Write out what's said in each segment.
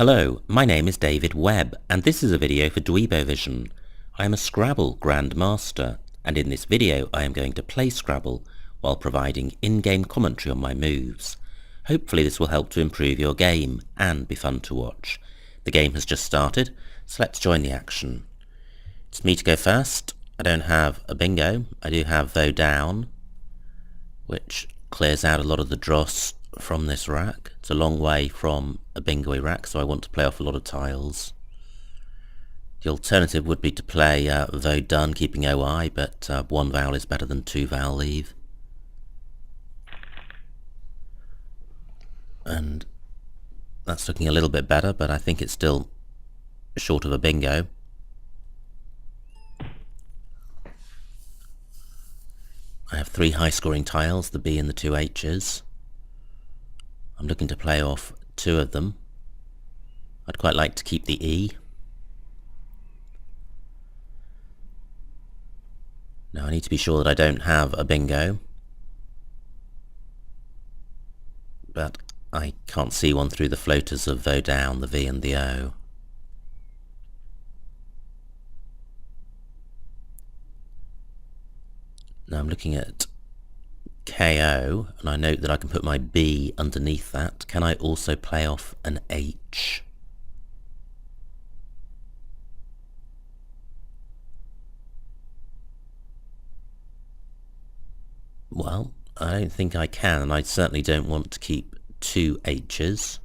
Hello, my name is David Webb, and this is a video for Dweebovision. I am a Scrabble grandmaster, and in this video I am going to play Scrabble while providing in-game commentary on my moves. Hopefully this will help to improve your game and be fun to watch. The game has just started, so let's join the action. It's me to go first. I don't have a bingo. I do have Voe Down, which clears out a lot of the dross from this rack. It's a long way from a bingo-y rack, so I want to play off a lot of tiles. The alternative would be to play Voe Done, keeping OI, but one vowel is better than two vowel leave. And that's looking a little bit better, but I think it's still short of a bingo. I have three high-scoring tiles, the B and the two H's. I'm looking to play off two of them. I'd quite like to keep the E. Now I need to be sure that I don't have a bingo, but I can't see one through the floaters of Voe Down, the V and the O. Now I'm looking at KO, and I note that I can put my B underneath that. Can I also play off an H? Well, I don't think I can, and I certainly don't want to keep two H's.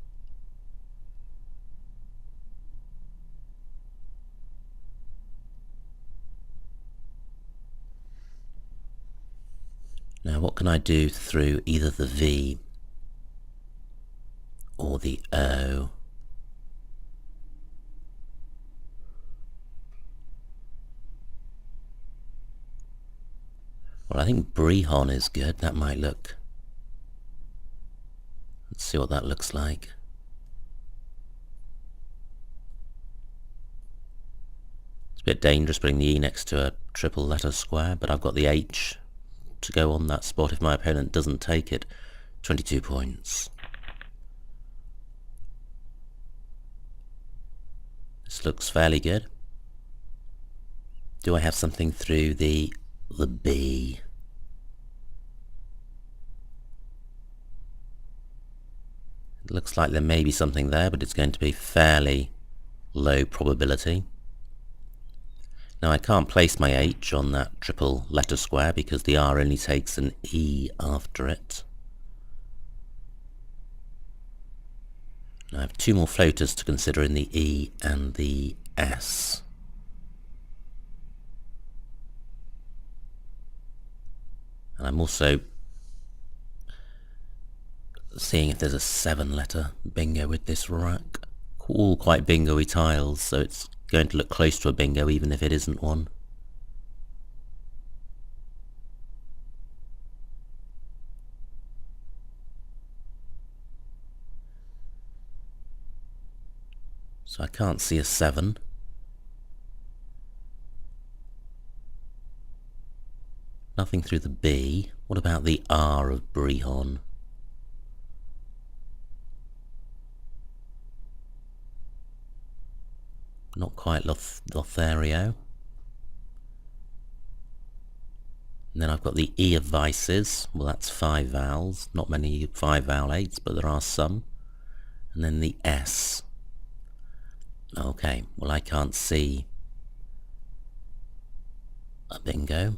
Now what can I do through either the V or the O? Well, I think Brehon is good. That might look... Let's see what that looks like. It's a bit dangerous putting the E next to a triple letter square, but I've got the H to go on that spot if my opponent doesn't take it. 22 points. This looks fairly good. Do I have something through the B? It looks like there may be something there, but it's going to be fairly low probability. Now I can't place my H on that triple letter square because the R only takes an E after it. Now I have two more floaters to consider in the E and the S. And I'm also seeing if there's a 7-letter bingo with this rack. All quite bingo-y tiles, so it's going to look close to a bingo even if it isn't one. So I can't see a 7. Nothing through the B. What about the R of Brehon? Not quite Lothario. And then I've got the E of Vices. Well, that's 5 vowels. Not many 5 vowel 8s, but there are some. And then the S. Okay, well I can't see a bingo.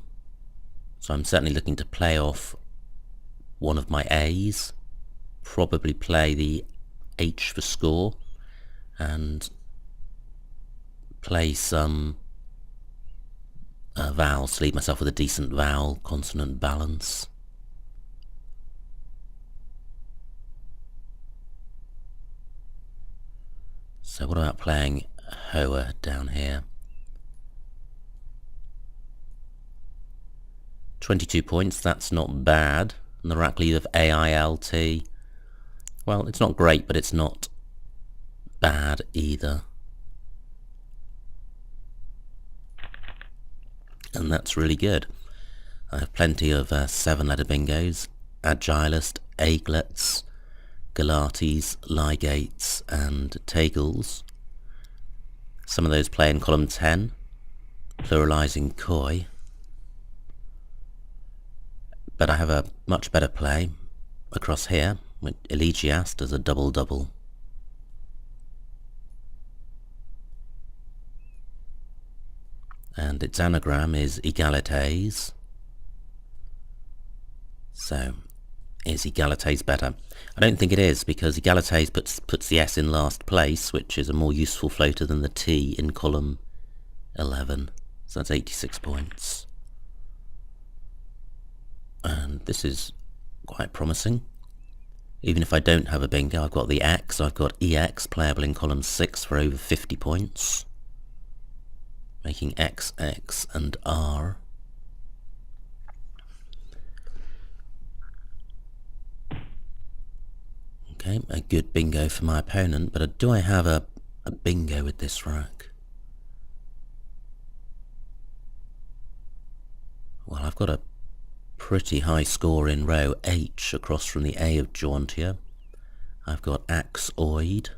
So I'm certainly looking to play off one of my A's. Probably play the H for score. And play some vowels to leave myself with a decent vowel consonant balance. So what about playing Hoa down here? 22 points, that's not bad. And the rack lead of AILT, well, it's not great, but it's not bad either. And that's really good. I have plenty of 7-letter bingos, Agilist, Aiglets, Galates, Ligates and Tegels. Some of those play in column 10, pluralising koi. But I have a much better play across here, with Elegiast does a double-double. And its anagram is egalites. So, is egalites better? I don't think it is, because egalites puts the S in last place, which is a more useful floater than the T in column 11. So that's 86 points. And this is quite promising. Even if I don't have a bingo, I've got the X, I've got EX playable in column 6 for over 50 points. Making X, X and R. Okay, a good bingo for my opponent, but do I have a bingo with this rack? Well, I've got a pretty high score in row H across from the A of Jauntia. I've got Axoid.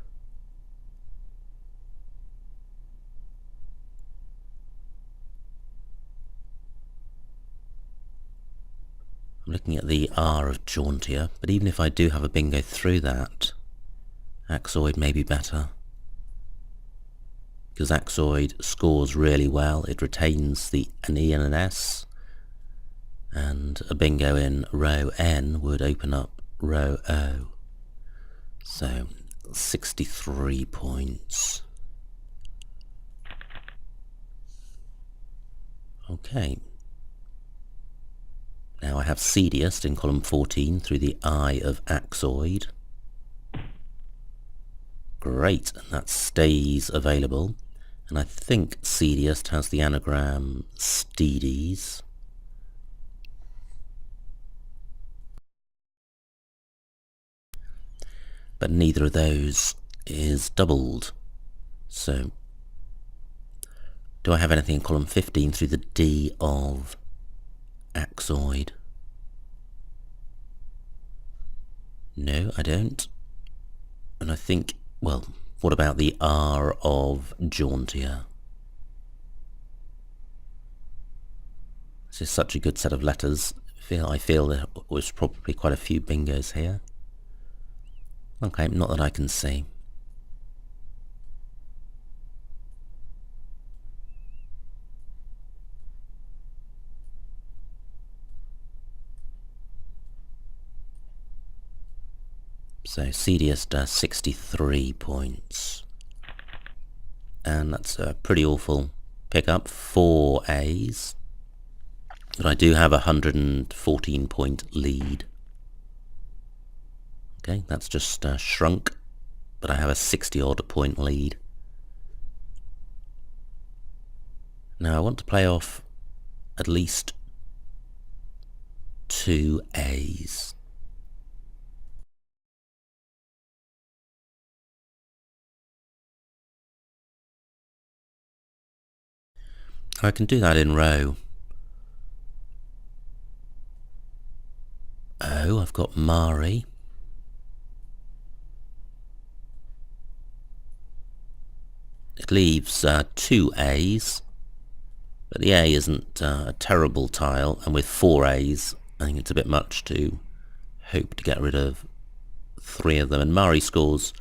I'm looking at the R of Jauntia, but even if I do have a bingo through that, Axoid may be better. Because Axoid scores really well, it retains an E and an S, and a bingo in row N would open up row O. So 63 points. Okay. Now I have Cediust in column 14 through the I of Axoid. Great, and that stays available. And I think Cediust has the anagram Steedies. But neither of those is doubled. So, do I have anything in column 15 through the D of Axoid? No, I don't. And I think, well, what about the R of Jauntia? This is such a good set of letters. I feel there was probably quite a few bingos here. Okay, not that I can see. So Cediust does 63 points. And that's a pretty awful pickup, 4 A's. But I do have a 114 point lead. Okay, that's just shrunk, but I have a 60 odd point lead. Now I want to play off at least 2 A's. I can do that in row O. I've got Mari. It leaves 2 A's, but the A isn't a terrible tile, and with 4 A's I think it's a bit much to hope to get rid of 3 of them, and Mari scores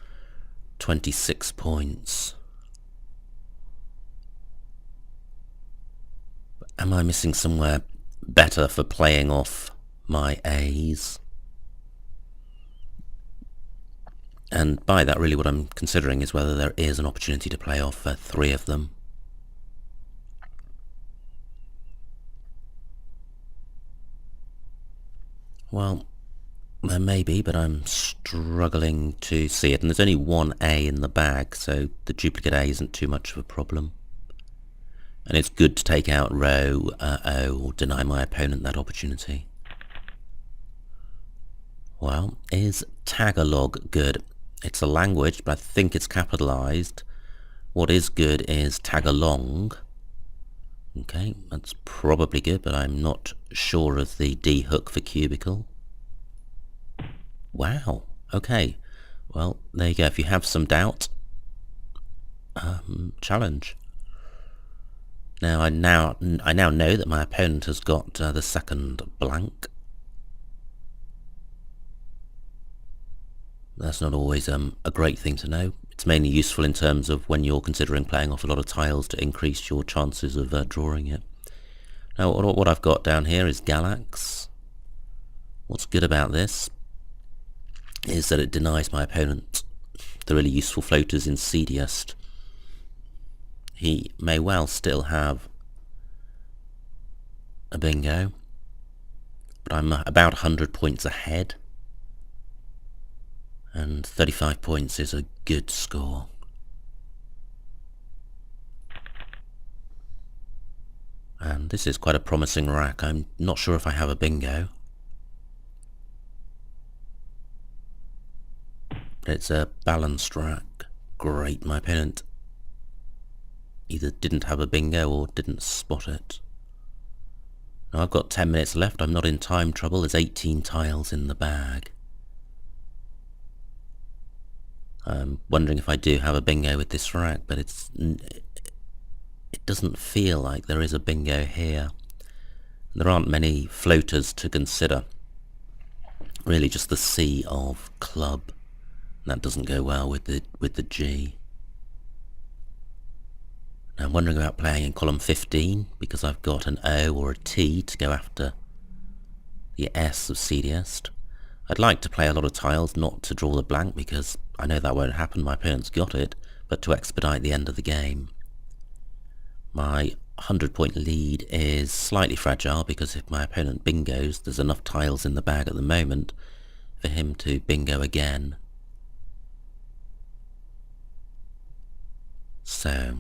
26 points. Am I missing somewhere better for playing off my A's? And by that, really what I'm considering is whether there is an opportunity to play off 3 of them. Well, there may be, but I'm struggling to see it. And there's only 1 A in the bag, so the duplicate A isn't too much of a problem. And it's good to take out row O or deny my opponent that opportunity. Well, is Tagalog good? It's a language, but I think it's capitalized. What is good is Tagalong. Okay, that's probably good, but I'm not sure of the D hook for cubicle. Wow, okay. Well, there you go. If you have some doubt, challenge. Now I now know that my opponent has got the second blank. That's not always a great thing to know. It's mainly useful in terms of when you're considering playing off a lot of tiles to increase your chances of drawing it. Now what I've got down here is Galax. What's good about this is that it denies my opponent the really useful floaters in Seediest. He may well still have a bingo, but I'm about 100 points ahead, and 35 points is a good score. And this is quite a promising rack. I'm not sure if I have a bingo, but it's a balanced rack. Great, my opponent either didn't have a bingo or didn't spot it. Now I've got 10 minutes left. I'm not in time trouble. There's 18 tiles in the bag. I'm wondering if I do have a bingo with this rack, but it doesn't feel like there is a bingo here. There aren't many floaters to consider. Really just the C of club. That doesn't go well with the G. Now I'm wondering about playing in column 15 because I've got an O or a T to go after the S of Seediest. I'd like to play a lot of tiles, not to draw the blank because I know that won't happen, my opponent's got it, but to expedite the end of the game. My 100-point lead is slightly fragile because if my opponent bingos, there's enough tiles in the bag at the moment for him to bingo again. So,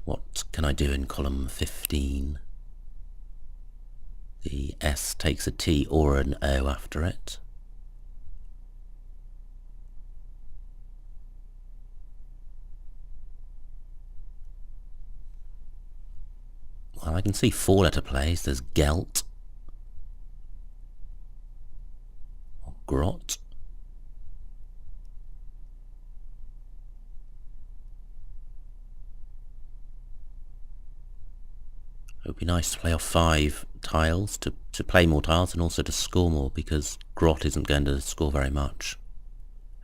what can I do in column 15? The S takes a T or an O after it. Well, I can see 4-letter plays. There's Gelt, or Grot. It would be nice to play off 5 tiles, to play more tiles and also to score more, because Grot isn't going to score very much.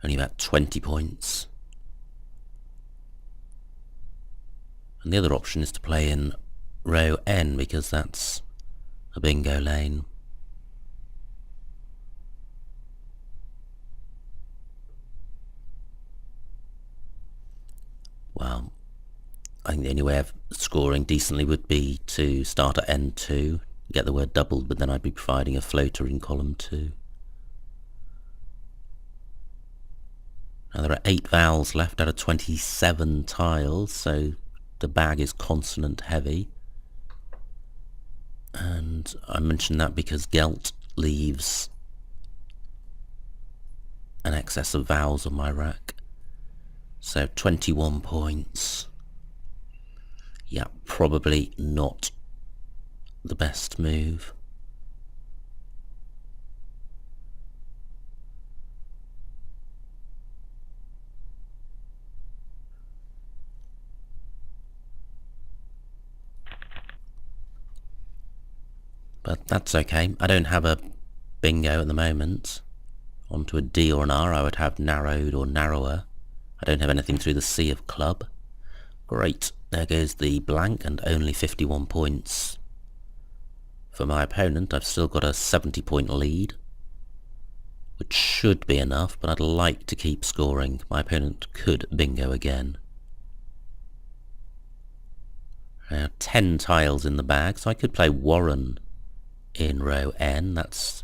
Only about 20 points. And the other option is to play in row N, because that's a bingo lane. Well, I think the only way of scoring decently would be to start at N2, get the word doubled, but then I'd be providing a floater in column 2. Now there are 8 vowels left out of 27 tiles, so the bag is consonant heavy. And I mention that because Gelt leaves an excess of vowels on my rack. So 21 points. Yeah, probably not the best move. But that's okay. I don't have a bingo at the moment. Onto a D or an R I would have narrowed or narrower. I don't have anything through the C of club. Great, there goes the blank and only 51 points. For my opponent, I've still got a 70-point lead, which should be enough, but I'd like to keep scoring. My opponent could bingo again. 10 tiles in the bag, so I could play Warren in row N. That's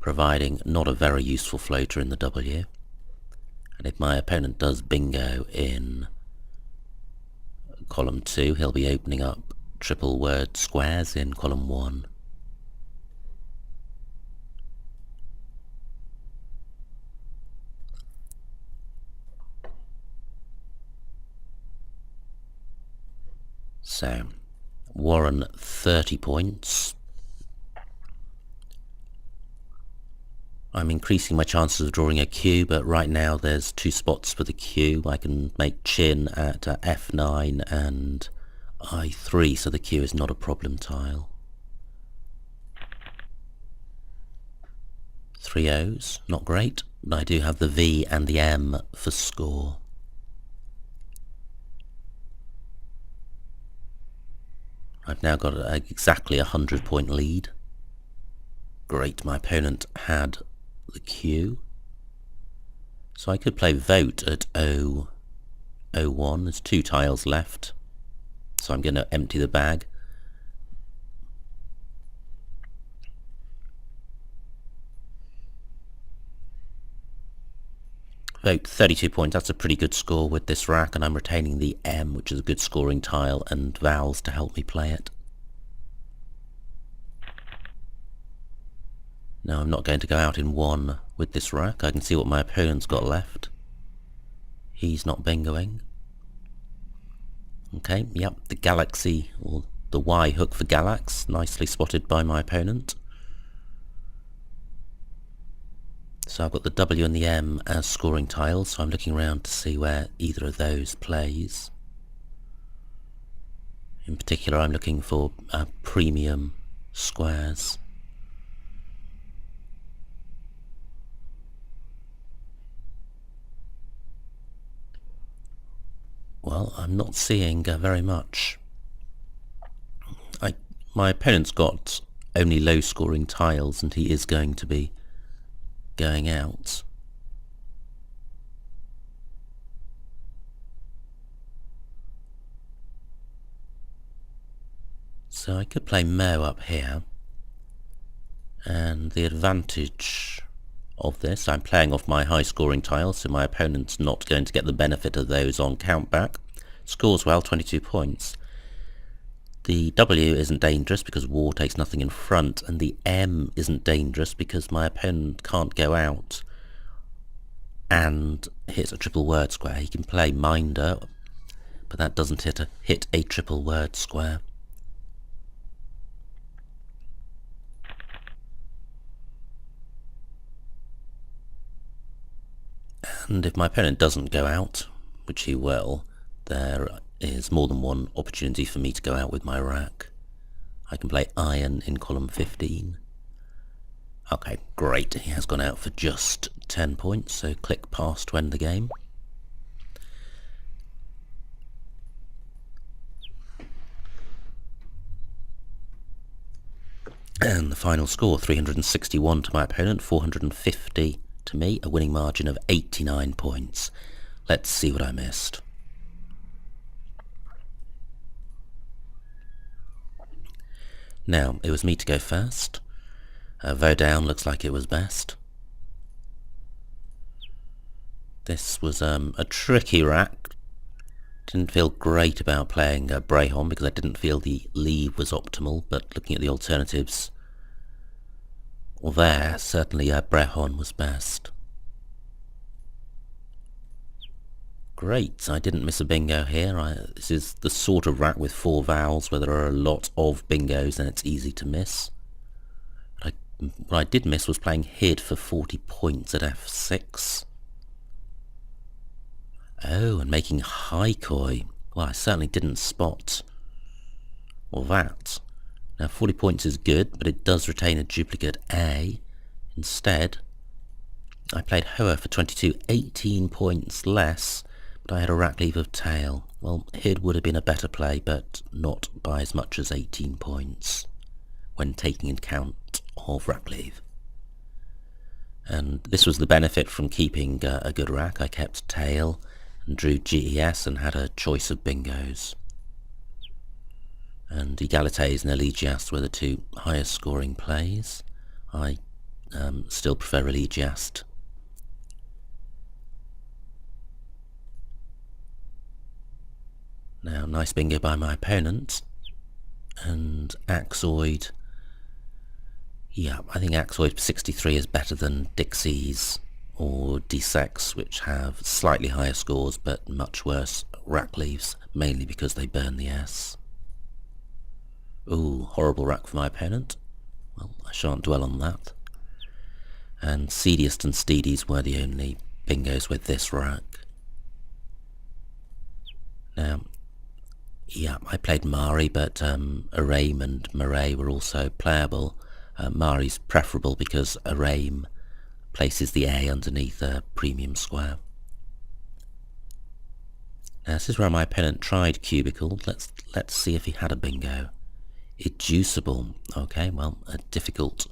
providing not a very useful floater in the W. And if my opponent does bingo in column 2, he'll be opening up triple word squares in column 1. So, Warren 30 points. I'm increasing my chances of drawing a Q, but right now there's 2 spots for the Q. I can make chin at F9 and I3, so the Q is not a problem tile. 3 O's, not great, but I do have the V and the M for score. I've now got exactly a 100-point lead. Great, my opponent had the Q. So I could play vote at O1. There's 2 tiles left. So I'm going to empty the bag. Vote 32 points. That's a pretty good score with this rack, and I'm retaining the M, which is a good scoring tile, and vowels to help me play it. Now I'm not going to go out in 1 with this rack. I can see what my opponent's got left. He's not bingoing. Okay, yep, the galaxy, or the Y hook for Galax, nicely spotted by my opponent. So I've got the W and the M as scoring tiles, so I'm looking around to see where either of those plays. In particular, I'm looking for premium squares. Well, I'm not seeing very much. My opponent's got only low scoring tiles, and he is going to be going out. So I could play Mo up here, and the advantage of this, I'm playing off my high scoring tiles, so my opponent's not going to get the benefit of those on countback. Scores well, 22 points. The W isn't dangerous because war takes nothing in front, and the M isn't dangerous because my opponent can't go out and hit a triple word square. He can play Minder, but that doesn't hit a triple word square. And if my opponent doesn't go out, which he will, there is more than one opportunity for me to go out with my rack. I can play Iron in column 15. Okay, great, he has gone out for just 10 points, so click pass to end the game. And the final score, 361 to my opponent, 450 to me, a winning margin of 89 points. Let's see what I missed. Now, it was me to go first. Vow down looks like it was best. This was a tricky rack. Didn't feel great about playing Brehon because I didn't feel the leave was optimal, but looking at the alternatives, well, there, certainly Brehon was best. Great, I didn't miss a bingo here. This is the sort of rack with 4 vowels where there are a lot of bingos and it's easy to miss. But what I did miss was playing Hid for 40 points at F6. Oh, and making Haikoi. Well, I certainly didn't spot that. Now 40 points is good, but it does retain a duplicate A. Instead, I played Hoa for 22, 18 points less, but I had a rack leave of tail. Well, Hid would have been a better play, but not by as much as 18 points, when taking into account of rack leave. And this was the benefit from keeping a good rack. I kept tail and drew GES and had a choice of bingos. And Egalites and Elegiast were the 2 highest scoring plays. I still prefer Elegiast. Now, nice bingo by my opponent. And Axoid. Yeah, I think Axoid for 63 is better than Dixie's or D6, which have slightly higher scores but much worse rack leaves, mainly because they burn the S. Ooh, horrible rack for my opponent. Well, I shan't dwell on that. and Seediest and Steedies were the only bingos with this rack. Now, yeah, I played Mari, but Araim and Murray were also playable. Mari's preferable because Araim places the A underneath a premium square. Now, this is where my opponent tried Cubicle. Let's see if he had a bingo. Educible. Okay, well, a difficult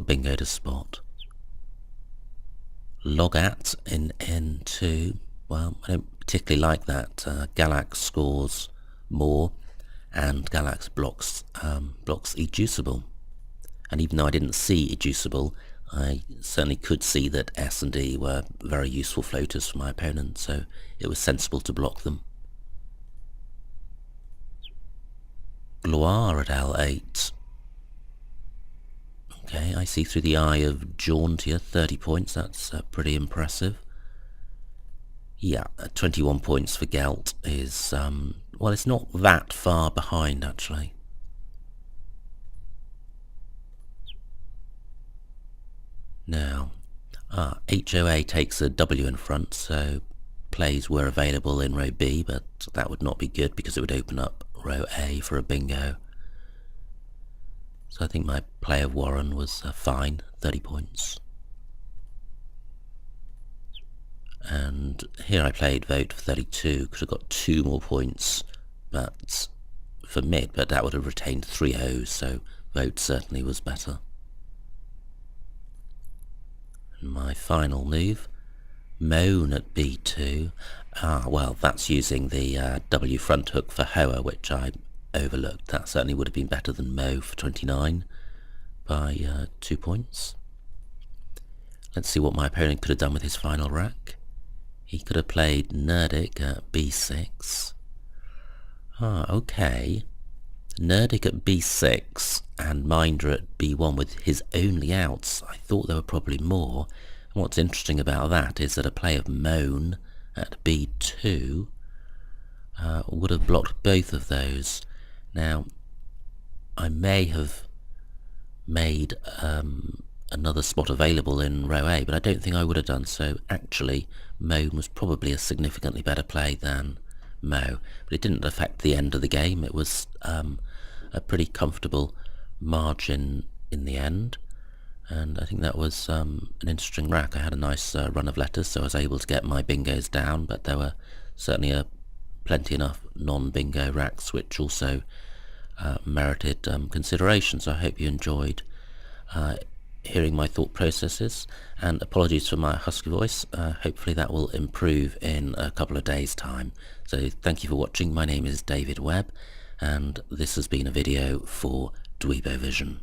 bingo to spot. Logat in N2. Well, I don't particularly like that. Galax scores more, and Galax blocks Educible. And even though I didn't see Educible, I certainly could see that S and E were very useful floaters for my opponent, so it was sensible to block them. Gloire at L8. Okay, I see through the eye of Jauntier, 30 points, that's pretty impressive. Yeah, 21 points for Gelt is, well, it's not that far behind, actually. Now, HOA takes a W in front, so plays were available in row B, but that would not be good because it would open up row A for a bingo. So I think my play of Warren was fine, 30 points. And here I played vote for 32, could have got 2 more points but for mid, but that would have retained 3 O's, so vote certainly was better. And my final move, Moan at B2. Well, that's using the W front hook for Hoa, which I overlooked. That certainly would have been better than Mo for 29 by 2 points. Let's see what my opponent could have done with his final rack. He could have played Nerdic at B6. Okay. Nerdic at B6 and Minder at B1 with his only outs. I thought there were probably more. And what's interesting about that is that a play of Moan at B2 would have blocked both of those. Now, I may have made another spot available in row A, but I don't think I would have done so. Actually, Moan was probably a significantly better play than Mo, but it didn't affect the end of the game. It was a pretty comfortable margin in the end, and I think that was an interesting rack. I had a nice run of letters, so I was able to get my bingos down, but there were certainly plenty enough non-bingo racks which also merited consideration, so I hope you enjoyed hearing my thought processes, and apologies for my husky voice. Hopefully that will improve in a couple of days' time. So thank you for watching. My name is David Webb, and this has been a video for Dweebovision.